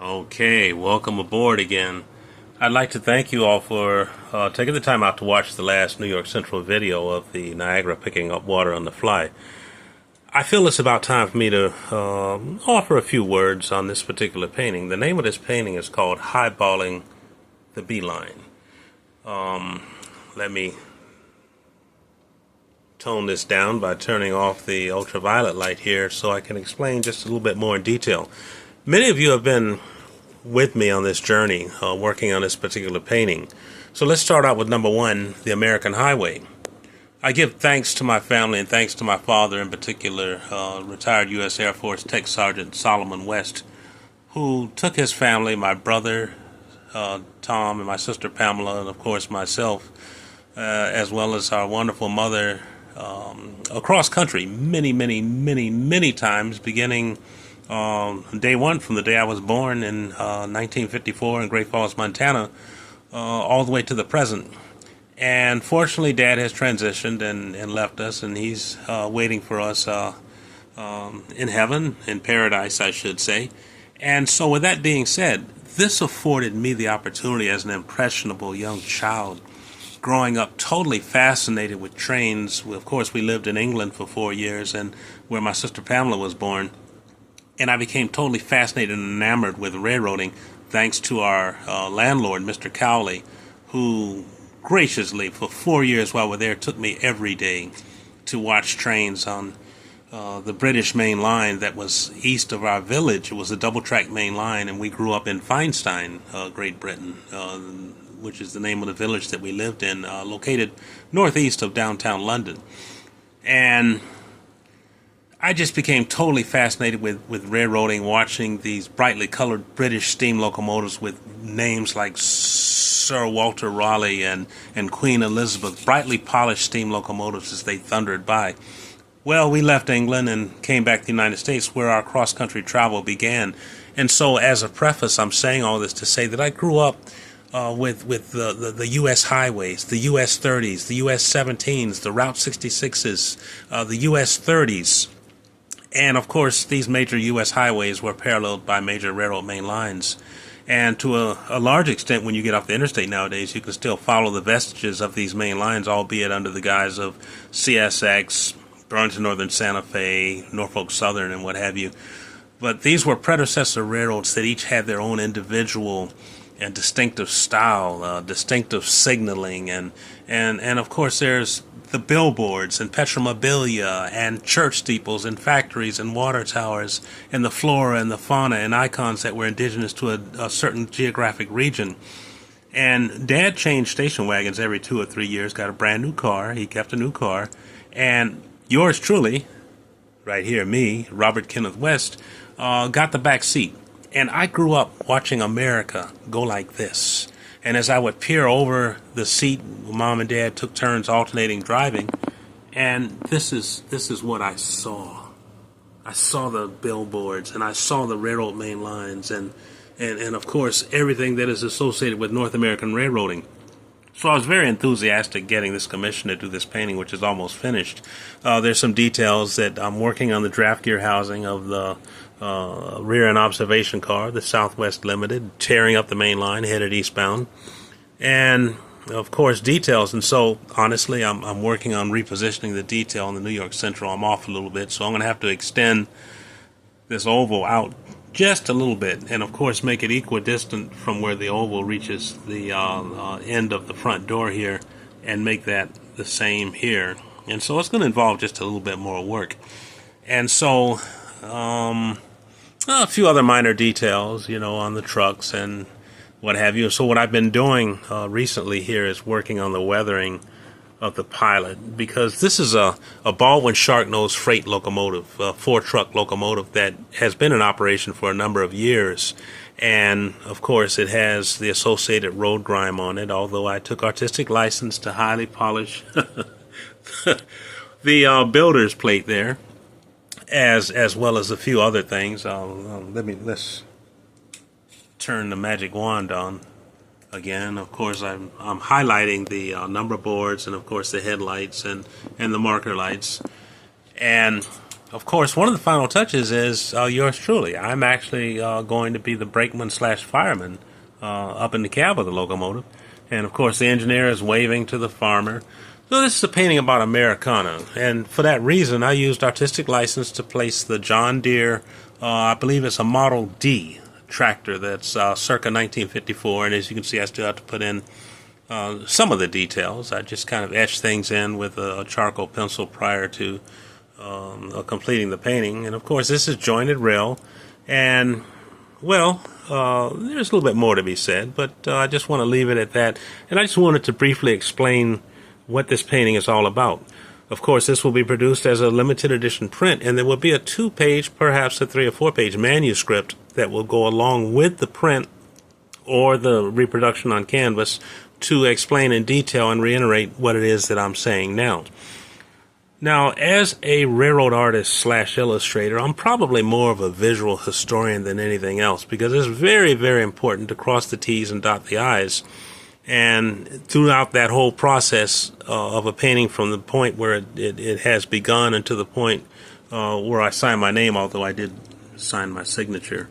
Okay, welcome aboard again. I'd like to thank you all for taking the time out to watch the last New York Central video of the Niagara picking up water on the fly. I feel it's about time for me to offer a few words on this particular painting. The name of this painting is called Highballing the Beeline. Let me tone this down by turning off the ultraviolet light here so I can explain just a little bit more in detail. Many of you have been with me on this journey, working on this particular painting. So let's start out with number one, the American Highway. I give thanks to my family and thanks to my father in particular, retired U.S. Air Force Tech Sergeant Solomon West, who took his family, my brother Tom and my sister Pamela, and of course myself, as well as our wonderful mother, across country many times, beginning day one, from the day I was born in 1954 in Great Falls, Montana, all the way to the present. And fortunately, Dad has transitioned and left us, and he's waiting for us in heaven, in paradise, I should say. And so with that being said, this afforded me the opportunity as an impressionable young child, growing up totally fascinated with trains. Of course, we lived in England for 4 years, and where my sister Pamela was born. And I became totally fascinated and enamored with railroading thanks to our landlord, Mr. Cowley, who graciously, for 4 years while we're there, took me every day to watch trains on the British main line that was east of our village. It was a double-track main line, and we grew up in Feinstein, Great Britain, which is the name of the village that we lived in, located northeast of downtown London. And I just became totally fascinated with railroading, watching these brightly colored British steam locomotives with names like Sir Walter Raleigh and Queen Elizabeth, brightly polished steam locomotives as they thundered by. Well, we left England and came back to the United States, where our cross-country travel began. And so as a preface, I'm saying all this to say that I grew up with the U.S. highways, the U.S. 30s, the U.S. 17s, the Route 66s, the U.S. 30s. And, of course, these major U.S. highways were paralleled by major railroad main lines. And to a large extent, when you get off the interstate nowadays, you can still follow the vestiges of these main lines, albeit under the guise of CSX, Burlington Northern Santa Fe, Norfolk Southern, and what have you. But these were predecessor railroads that each had their own individual and distinctive style, distinctive signaling, and of course there's the billboards and petromabilia and church steeples and factories and water towers and the flora and the fauna and icons that were indigenous to a certain geographic region. And Dad changed station wagons every 2 or 3 years, got a brand new car. He kept a new car. And yours truly, right here, me, Robert Kenneth West, got the back seat. And I grew up watching America go like this. And as I would peer over the seat, Mom and Dad took turns alternating driving, and this is what I saw. I saw the billboards, and I saw the railroad main lines, and of course everything that is associated with North American railroading. So I was very enthusiastic getting this commission to do this painting, which is almost finished. There's some details that I'm working on the draft gear housing of the rear end observation car, the Southwest Limited, tearing up the main line, headed eastbound. And, of course, details. And so, honestly, I'm working on repositioning the detail on the New York Central. I'm off a little bit, so I'm going to have to extend this oval out just a little bit, and of course make it equidistant from where the oval reaches the end of the front door here, and make that the same here. And so it's going to involve just a little bit more work. And so a few other minor details, on the trucks and what have you. So what I've been doing recently here is working on the weathering of the Pilot, because this is a Baldwin Sharknose freight locomotive, a 4-truck locomotive that has been in operation for a number of years. And, of course, it has the associated road grime on it, although I took artistic license to highly polish the builder's plate there, as well as a few other things. Let's turn the magic wand on again. Of course, I'm highlighting the number boards and, of course, the headlights and the marker lights. And of course, one of the final touches is yours truly. I'm actually going to be the brakeman slash fireman up in the cab of the locomotive. And, of course, the engineer is waving to the farmer. So this is a painting about Americana. And for that reason, I used artistic license to place the John Deere, I believe it's a Model D tractor that's circa 1954. And as you can see, I still have to put in some of the details. I just kind of etched things in with a charcoal pencil prior to completing the painting. And of course, this is jointed rail, and well, there's a little bit more to be said, but I just want to leave it at that. And I just wanted to briefly explain what this painting is all about. Of course, this will be produced as a limited edition print, and there will be a 2-page, perhaps a 3 or 4-page manuscript that will go along with the print or the reproduction on canvas to explain in detail and reiterate what it is that I'm saying now. Now, as a railroad artist slash illustrator, I'm probably more of a visual historian than anything else, because it's very, very important to cross the T's and dot the I's. And throughout that whole process of a painting, from the point where it has begun and to the point where I sign my name, although I did sign my signature